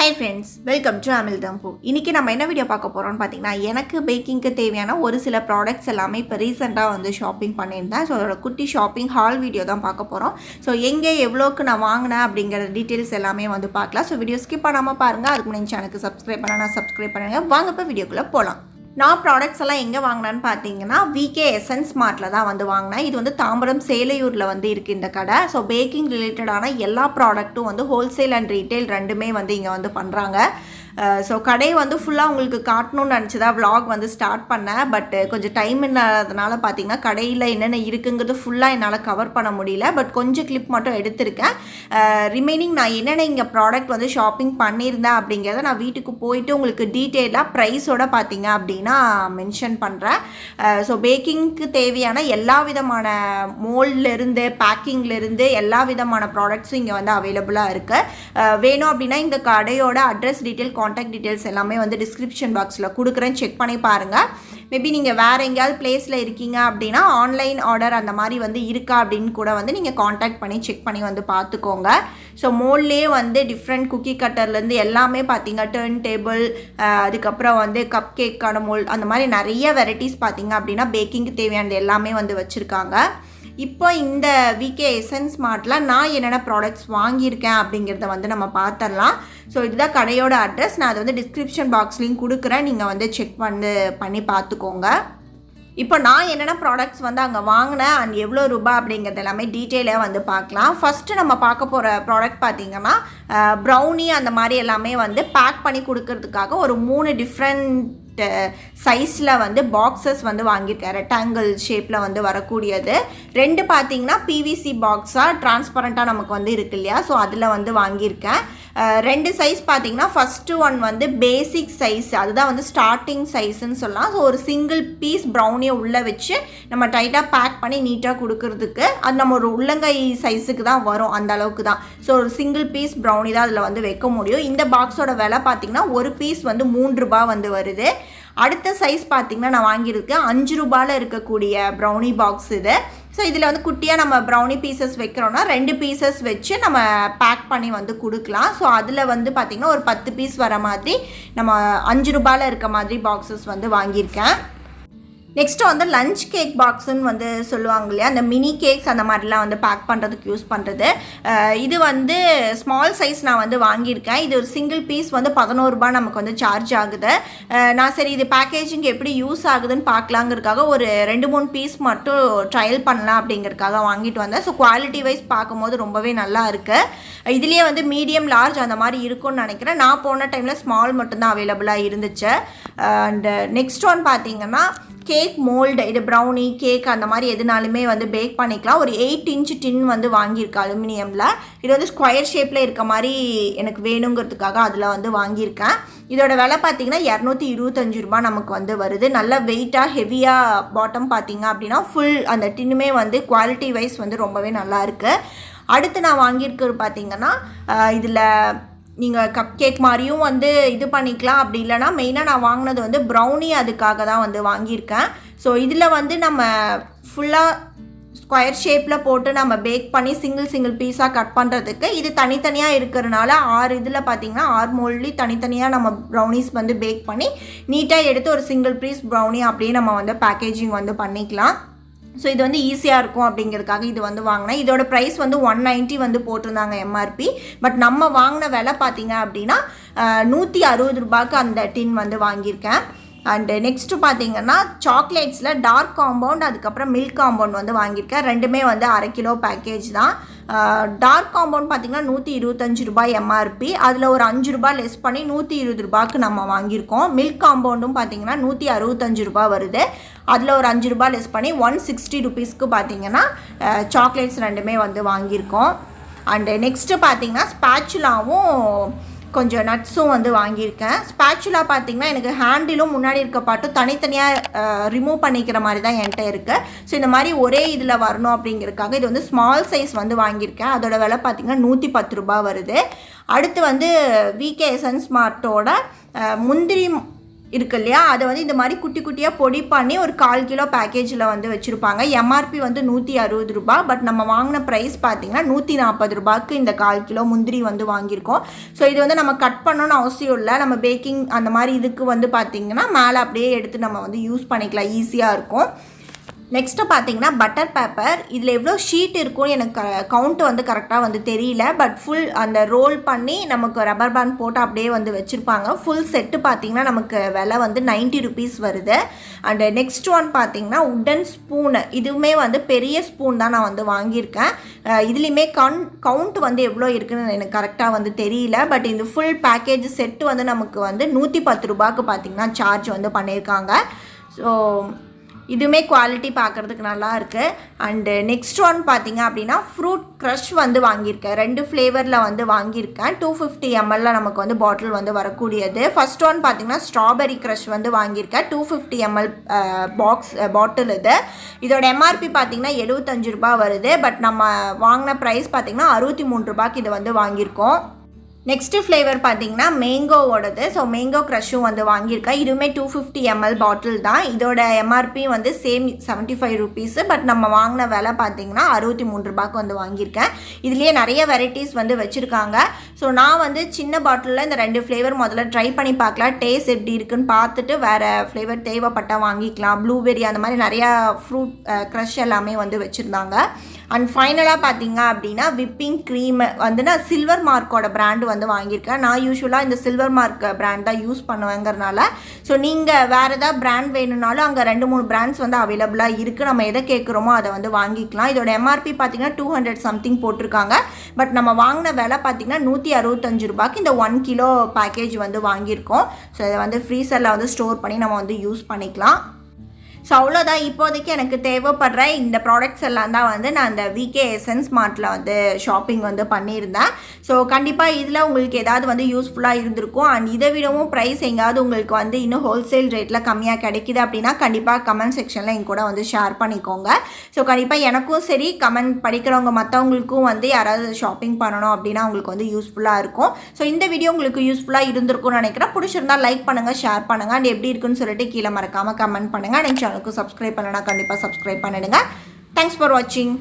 Hi friends, welcome to Amizhthampoo. இன்னைக்கு நம்ம என்ன வீடியோ பார்க்க போறோம்னு பாத்தீங்கன்னா எனக்கு பேக்கிங்க்கு தேவையான ஒரு சில ப்ராடக்ட்ஸ் எல்லாமே இப்போ ரீசெண்டா வந்து ஷாப்பிங் பண்ணியிருந்தேன். ஸோ அதோட குட்டி ஷாப்பிங் ஹால் வீடியோ தான் பார்க்க போறோம். ஸோ எங்கே எவ்வளோக்கு நான் வாங்கினேன் அப்படிங்கிற டீட்டெயில்ஸ் எல்லாமே வந்து பார்க்கலாம். ஸோ வீடியோ ஸ்கிப் பண்ணாமல் பாருங்கள். அதுக்கு முன்னாடி சேனலுக்கு சப்ஸ்கிரைப் பண்ணா சப்ஸ்கிரைப் பண்ணுங்க. வாங்க இப்போ வீடியோக்குள்ளே போகலாம். நான் ப்ராடக்ட்ஸ் எல்லாம் எங்கே வாங்கினேன்னு பார்த்தீங்கன்னா vkessencemart தான் வந்து வாங்கினேன். இது வந்து தாம்பரம் சேலையூரில் வந்து இருக்குது இந்த கடை. ஸோ பேக்கிங் ரிலேட்டடான எல்லா ப்ராடக்ட்டும் வந்து ஹோல்சேல் அண்ட் ரீட்டைல் ரெண்டுமே வந்து இங்கே வந்து பண்ணுறாங்க. ஸோ கடை வந்து ஃபுல்லாக உங்களுக்கு காட்டணும்னு நினச்சி தான் vlog வந்து ஸ்டார்ட் பண்ணேன். பட் கொஞ்சம் டைம் இல்லாததுனால பார்த்தீங்கன்னா கடையில் என்னென்ன இருக்குங்கிறது ஃபுல்லாக என்னால் கவர் பண்ண முடியல. பட் கொஞ்சம் கிளிப் மட்டும் எடுத்திருக்கேன். ரிமைனிங் நான் என்னென்ன இங்கே ப்ராடக்ட் வந்து ஷாப்பிங் பண்ணியிருந்தேன் அப்படிங்கிறத நான் வீட்டுக்கு போயிட்டு உங்களுக்கு டீட்டெயிலாக ப்ரைஸோட பார்த்தீங்க அப்படின்னா மென்ஷன் பண்ணுறேன். ஸோ பேக்கிங்க்கு தேவையான எல்லா விதமான மோல்ட்லேருந்து பேக்கிங்லேருந்து எல்லா விதமான ப்ராடக்ட்ஸும் இங்கே வந்து அவைலபிளாக இருக்குது. வேணும் அப்படின்னா இந்த கடையோட அட்ரஸ் டீட்டெயில் கான்டாக்ட் டீட்டெயில்ஸ் எல்லாமே வந்து டிஸ்கிரிப்ஷன் பாக்ஸில் கொடுக்குறேன், செக் பண்ணி பாருங்கள். மேபி நீங்கள் வேறு எங்கேயாவது பிளேஸில் இருக்கீங்க அப்படின்னா ஆன்லைன் ஆர்டர் அந்த மாதிரி வந்து இருக்கா அப்படின்னு கூட வந்து நீங்கள் கான்டாக்ட் பண்ணி செக் பண்ணி வந்து பார்த்துக்கோங்க. ஸோ மோல்ட்லேயே வந்து டிஃப்ரெண்ட் குக்கி கட்டர்லேருந்து எல்லாமே பார்த்தீங்க, டர்ன் டேபிள், அதுக்கப்புறம் வந்து கப் கேக்கான மோல்ட், அந்த மாதிரி நிறைய வெரைட்டிஸ் பார்த்தீங்க அப்படின்னா பேக்கிங்க்கு தேவையானது எல்லாமே வந்து வச்சுருக்காங்க. இப்போ இந்த vkessencemart நான் என்னென்ன ப்ராடக்ட்ஸ் வாங்கியிருக்கேன் அப்படிங்கிறத வந்து நம்ம பார்த்துடலாம். ஸோ இதுதான் கடையோட அட்ரஸ். நான் அதை வந்து டிஸ்கிரிப்ஷன் பாக்ஸ்லேயும் கொடுக்குறேன், நீங்கள் வந்து செக் பண்ணி பார்த்துக்கோங்க. இப்போ நான் என்னென்ன ப்ராடக்ட்ஸ் வந்து அங்கே வாங்கினேன் அண்ட் எவ்வளோ ரூபாய் அப்படிங்கிறது எல்லாமே டீட்டெயிலாக வந்து பார்க்கலாம். ஃபஸ்ட்டு நம்ம பார்க்க போகிற ப்ராடக்ட் பார்த்திங்கன்னா ப்ரௌனி அந்த மாதிரி எல்லாமே வந்து பேக் பண்ணி கொடுக்கறதுக்காக ஒரு 3 டிஃப்ரெண்ட் சைஸில் வந்து பாக்ஸஸ் வந்து வாங்கியிருக்கேன். ரெக்டாங்கிள் ஷேப்பில் வந்து வரக்கூடியது 2 பார்த்தீங்கன்னா பிவிசி பாக்ஸாக டிரான்ஸ்பரண்ட்டாக நமக்கு வந்து இருக்கு இல்லையா, ஸோ அதில் வந்து வாங்கியிருக்கேன். 2 சைஸ் பார்த்தீங்கன்னா ஃபஸ்ட்டு ஒன் வந்து பேசிக் சைஸ், அதுதான் வந்து ஸ்டார்டிங் சைஸ்ன்னு சொல்லலாம். ஸோ ஒரு சிங்கிள் பீஸ் ப்ரௌனியை உள்ளே வச்சு நம்ம டைட்டாக பேக் பண்ணி நீட்டாக கொடுக்கறதுக்கு அது நம்ம ஒரு உள்ளங்கை சைஸுக்கு தான் வரும், அந்த அளவுக்கு தான். ஸோ ஒரு சிங்கிள் பீஸ் ப்ரௌனி தான் அதில் வந்து வைக்க முடியும். இந்த பாக்ஸோட விலை பார்த்தீங்கன்னா ஒரு பீஸ் வந்து 3 ரூபாய் வந்து வருது. அடுத்த சைஸ் பார்த்திங்கன்னா நான் வாங்கியிருக்கேன் 5 ரூபாயில் இருக்கக்கூடிய ப்ரௌனி பாக்ஸ் இது. ஸோ இதில் வந்து குட்டியாக நம்ம ப்ரௌனி பீசஸ் வைக்கிறோன்னா 2 பீசஸ் வச்சு நம்ம பேக் பண்ணி வந்து கொடுக்கலாம். ஸோ அதில் வந்து பார்த்திங்கன்னா ஒரு 10 பீஸ் வர மாதிரி நம்ம 5 ரூபாயில் இருக்க மாதிரி பாக்ஸஸ் வந்து வாங்கியிருக்கேன். நெக்ஸ்ட்டு வந்து லஞ்ச் கேக் பாக்ஸுன்னு வந்து சொல்லுவாங்க இல்லையா, அந்த மினி கேக்ஸ் அந்த மாதிரிலாம் வந்து பேக் பண்ணுறதுக்கு யூஸ் பண்ணுறது. இது வந்து ஸ்மால் சைஸ் நான் வந்து வாங்கியிருக்கேன். இது ஒரு சிங்கிள் பீஸ் வந்து 11 ரூபாய் நமக்கு வந்து சார்ஜ் ஆகுது. நான் சரி இது பேக்கேஜிங் எப்படி யூஸ் ஆகுதுன்னு பார்க்கலாங்கிறதுக்காக ஒரு 2-3 பீஸ் மட்டும் ட்ரையல் பண்ணலாம் அப்படிங்கிறதுக்காக வாங்கிட்டு வந்தேன். ஸோ குவாலிட்டி வைஸ் பார்க்கும்போது ரொம்பவே நல்லா இருக்குது. இதுலேயே வந்து மீடியம் லார்ஜ் அந்த மாதிரி இருக்கும்னு நினைக்கிறேன். நான் போன டைமில் ஸ்மால் மட்டும்தான் அவைலபிளாக இருந்துச்சு. அண்டு நெக்ஸ்ட் ஒன் பார்த்தீங்கன்னா கேக் மோல்டு, இது ப்ரௌனி கேக் அந்த மாதிரி எதுனாலுமே வந்து பேக் பண்ணிக்கலாம். ஒரு 8 இன்ச் டின் வந்து வாங்கியிருக்கேன் அலுமினியமில். இது வந்து ஸ்கொயர் ஷேப்பில் இருக்க மாதிரி எனக்கு வேணுங்கிறதுக்காக அதில் வந்து வாங்கியிருக்கேன். இதோட விலை பார்த்திங்கன்னா 225 ரூபாய் நமக்கு வந்து வருது. நல்ல வெயிட்டாக ஹெவியாக பாட்டம் பார்த்திங்க அப்படின்னா ஃபுல் அந்த டின்னுமே வந்து குவாலிட்டி வைஸ் வந்து ரொம்பவே நல்லா இருக்குது. அடுத்து நான் வாங்கியிருக்கிறது பார்த்திங்கன்னா இதில் நீங்கள் கப் கேக் மாதிரியும் வந்து இது பண்ணிக்கலாம். அப்படி இல்லைனா மெயினாக நான் வாங்கினது வந்து ப்ரௌனி, அதுக்காக தான் வந்து வாங்கியிருக்கேன். ஸோ இதில் வந்து நம்ம ஃபுல்லாக ஸ்கொயர் ஷேப்பில் போட்டு நம்ம பேக் பண்ணி சிங்கிள் பீஸாக கட் பண்ணுறதுக்கு இது தனித்தனியாக இருக்கிறதுனால 6 இதில் பார்த்திங்கன்னா 6 மோல்ட்லி தனித்தனியாக நம்ம ப்ரௌனிஸ் வந்து பேக் பண்ணி நீட்டாக எடுத்து ஒரு சிங்கிள் பீஸ் ப்ரௌனி அப்படியே நம்ம வந்து பேக்கேஜிங் வந்து பண்ணிக்கலாம். ஸோ இது வந்து ஈஸியாக இருக்கும் அப்படிங்கிறதுக்காக இது வந்து வாங்கினேன். இதோட ப்ரைஸ் வந்து 190 வந்து போட்டிருந்தாங்க எம்ஆர்பி. பட் நம்ம வாங்கின விலை பார்த்தீங்க அப்படின்னா 160 ரூபாய்க்கு அந்த டின் வந்து வாங்கியிருக்கேன். அண்டு நெக்ஸ்ட்டு பார்த்தீங்கன்னா சாக்லேட்ஸில் டார்க் காம்பவுண்ட் அதுக்கப்புறம் மில்க் காம்பவுண்ட் வந்து வாங்கியிருக்கேன். ரெண்டுமே வந்து 1/2 கிலோ பேக்கேஜ் தான். டார்க் காம்பவுண்ட் பார்த்திங்கன்னா 125 ரூபாய் எம்ஆர்பி. அதில் ஒரு 5 ரூபாய் லெஸ் பண்ணி 120 ரூபாய்க்கு நம்ம வாங்கியிருக்கோம். மில்க் காம்பவுண்டும் பார்த்திங்கன்னா 165 ரூபாய் வருது. அதில் ஒரு 5 ரூபாய் லெஸ் பண்ணி 160 ருபீஸ்க்கு பார்த்திங்கன்னா சாக்லேட்ஸ் ரெண்டுமே வந்து வாங்கியிருக்கோம். அண்டு நெக்ஸ்ட்டு பார்த்திங்கன்னா ஸ்பேச்சுலாவும் கொஞ்சம் நட்ஸும் வந்து வாங்கியிருக்கேன். ஸ்பேச்சுலா பார்த்திங்கன்னா எனக்கு ஹேண்டிலும் முன்னாடி இருக்க பாட்டும் தனித்தனியாக ரிமூவ் பண்ணிக்கிற மாதிரி தான் என்கிட்ட இருக்குது. ஸோ இந்த மாதிரி ஒரே இதில் வரணும் அப்படிங்கிறதுக்காக இது வந்து ஸ்மால் சைஸ் வந்து வாங்கியிருக்கேன். அதோட விலை பார்த்திங்கன்னா 110 ரூபாய் வருது. அடுத்து வந்து vkessencemart முந்திரி இருக்கு இல்லையா, அதை வந்து இந்த மாதிரி குட்டி குட்டியாக பொடி பண்ணி ஒரு 1/4 கிலோ பேக்கேஜில் வந்து வச்சுருப்பாங்க. எம்ஆர்பி வந்து 160 ரூபா. பட் நம்ம வாங்கின ப்ரைஸ் பார்த்தீங்கன்னா 140 ரூபாய்க்கு இந்த 1/4 கிலோ முந்திரி வந்து வாங்கியிருக்கோம். ஸோ இது வந்து நம்ம கட் பண்ணணும்னு அவசியம் இல்லை. நம்ம பேக்கிங் அந்த மாதிரி இதுக்கு வந்து பார்த்திங்கன்னா மேலே அப்படியே எடுத்து நம்ம வந்து யூஸ் பண்ணிக்கலாம், ஈஸியாக இருக்கும். நெக்ஸ்ட்டு பார்த்தீங்கன்னா பட்டர் பேப்பர். இதில் எவ்வளோ ஷீட் இருக்கும்னு எனக்கு கவுண்ட் வந்து கரெக்டாக வந்து தெரியல. பட் ஃபுல் அந்த ரோல் பண்ணி நமக்கு ரப்பர் பேண்ட் போட்டு அப்படியே வந்து வச்சுருப்பாங்க. ஃபுல் செட்டு பார்த்தீங்கன்னா நமக்கு விலை வந்து 90 ருபீஸ் வருது. அண்டு நெக்ஸ்ட் ஒன் பார்த்தீங்கன்னா உட்டன் ஸ்பூனு. இதுவுமே வந்து பெரிய ஸ்பூன் தான் நான் வந்து வாங்கியிருக்கேன். இதுலேயுமே கவுண்ட் வந்து எவ்வளோ இருக்குதுன்னு எனக்கு கரெக்டாக வந்து தெரியல. பட் இந்த ஃபுல் பேக்கேஜ் செட்டு வந்து நமக்கு வந்து 110 ரூபாய்க்கு பார்த்தீங்கன்னா சார்ஜ் வந்து பண்ணியிருக்காங்க. ஸோ இதுவுமே குவாலிட்டி பார்க்குறதுக்கு நல்லா இருக்குது. அண்டு நெக்ஸ்ட் ஒன் பார்த்தீங்க அப்படின்னா ஃப்ரூட் க்ரஷ் வந்து வாங்கியிருக்கேன். 2 ஃப்ளேவரில் வந்து வாங்கியிருக்கேன். 250 ml நமக்கு வந்து பாட்டில் வந்து வரக்கூடியது. ஃபர்ஸ்ட் ஒன் பார்த்தீங்கன்னா ஸ்ட்ராபெரி க்ரஷ் வந்து வாங்கியிருக்கேன். 250 ml பாட்டில் இது. இதோட எம்ஆர்பி பார்த்தீங்கன்னா 75 ரூபா வருது. பட் நம்ம வாங்கின ப்ரைஸ் பார்த்தீங்கன்னா 63 ரூபாய்க்கு இது வந்து வாங்கியிருக்கோம். நெக்ஸ்ட்டு ஃப்ளேவர் பார்த்தீங்கன்னா மேங்கோவோடது. ஸோ மேங்கோ க்ரஷும் வந்து வாங்கியிருக்கேன். இதுவுமே 250 ml பாட்டில் தான். இதோட எம்ஆர்பி வந்து சேம் 75 ருபீஸு. பட் நம்ம வாங்கின விலை பார்த்தீங்கன்னா 63 ரூபாய்க்கு வந்து வாங்கியிருக்கேன். இதுலேயே நிறைய வெரைட்டிஸ் வந்து வச்சுருக்காங்க. ஸோ நான் வந்து சின்ன பாட்டிலில் இந்த 2 ஃப்ளேவர் முதல்ல ட்ரை பண்ணி பார்க்கலாம், டேஸ்ட் எப்படி இருக்குன்னு பார்த்துட்டு வேறு ஃப்ளேவர் தேவைப்பட்டால் வாங்கிக்கலாம். ப்ளூபெர்ரி அந்த மாதிரி நிறையா ஃப்ரூட் க்ரஷ் எல்லாமே வந்து வச்சுருந்தாங்க. அண்ட் ஃபைனலாக பார்த்தீங்க அப்படின்னா விப்பிங் க்ரீம் வந்து நான் சில்வர் மார்க்கோட பிராண்டு வந்து வாங்கியிருக்கேன். நான் யூஸ்வலாக இந்த சில்வர் மார்க் பிராண்ட் தான் யூஸ் பண்ணுவேங்கிறனால. ஸோ நீங்கள் வேறு ஏதாவது பிராண்ட் வேணும்னாலும் அங்கே 2-3 பிராண்ட்ஸ் வந்து அவைலபிளாக இருக்குது. நம்ம எதை கேட்குறோமோ அதை வந்து வாங்கிக்கலாம். இதோட எம்ஆர்பி பார்த்தீங்கன்னா 200 சம்திங் போட்டிருக்காங்க. பட் நம்ம வாங்கின விலை பார்த்தீங்கன்னா 165 ரூபாய்க்கு இந்த 1 கிலோ பேக்கேஜ் வந்து வாங்கியிருக்கோம். ஸோ இதை வந்து ஃப்ரீசரில் வந்து ஸ்டோர் பண்ணி நம்ம வந்து யூஸ் பண்ணிக்கலாம். ஸோ அவ்வளோதான். இப்போதைக்கு எனக்கு தேவைப்படுற இந்த ப்ராடக்ட்ஸ் எல்லாம் தான் வந்து நான் இந்த vkessencemart வந்து ஷாப்பிங் வந்து பண்ணியிருந்தேன். ஸோ கண்டிப்பாக இதில் உங்களுக்கு ஏதாவது வந்து யூஸ்ஃபுல்லாக இருந்திருக்கும். அண்ட் இதை விடவும் ப்ரைஸ் எங்கேயாவது உங்களுக்கு வந்து இன்னும் ஹோல்சேல் ரேட்டில் கம்மியாக கிடைக்கிது அப்படின்னா கண்டிப்பாக கமெண்ட் செக்ஷனில் எங்க கூட வந்து ஷேர் பண்ணிக்கோங்க. ஸோ கண்டிப்பாக எனக்கும் சரி, கமெண்ட் படிக்கிறவங்க மற்றவங்களுக்கும் வந்து யாராவது ஷாப்பிங் பண்ணணும் அப்படின்னா உங்களுக்கு வந்து யூஸ்ஃபுல்லாக இருக்கும். ஸோ இந்த வீடியோ உங்களுக்கு யூஸ்ஃபுல்லாக இருந்திருக்கும்னு நினைக்கிறேன். பிடிச்சிருந்தா லைக் பண்ணுங்கள், ஷேர் பண்ணுங்கள். அண்ட் எப்படி இருக்குன்னு சொல்லிட்டு கீழே மறக்காமல் கமெண்ட் பண்ணுங்கள். சப்ஸ்கிரைப் பண்ணனா கண்டிப்பாக சப்ஸ்கிரைப் பண்ணிடுங்க. தேங்க்ஸ் ஃபார் வாட்சிங்.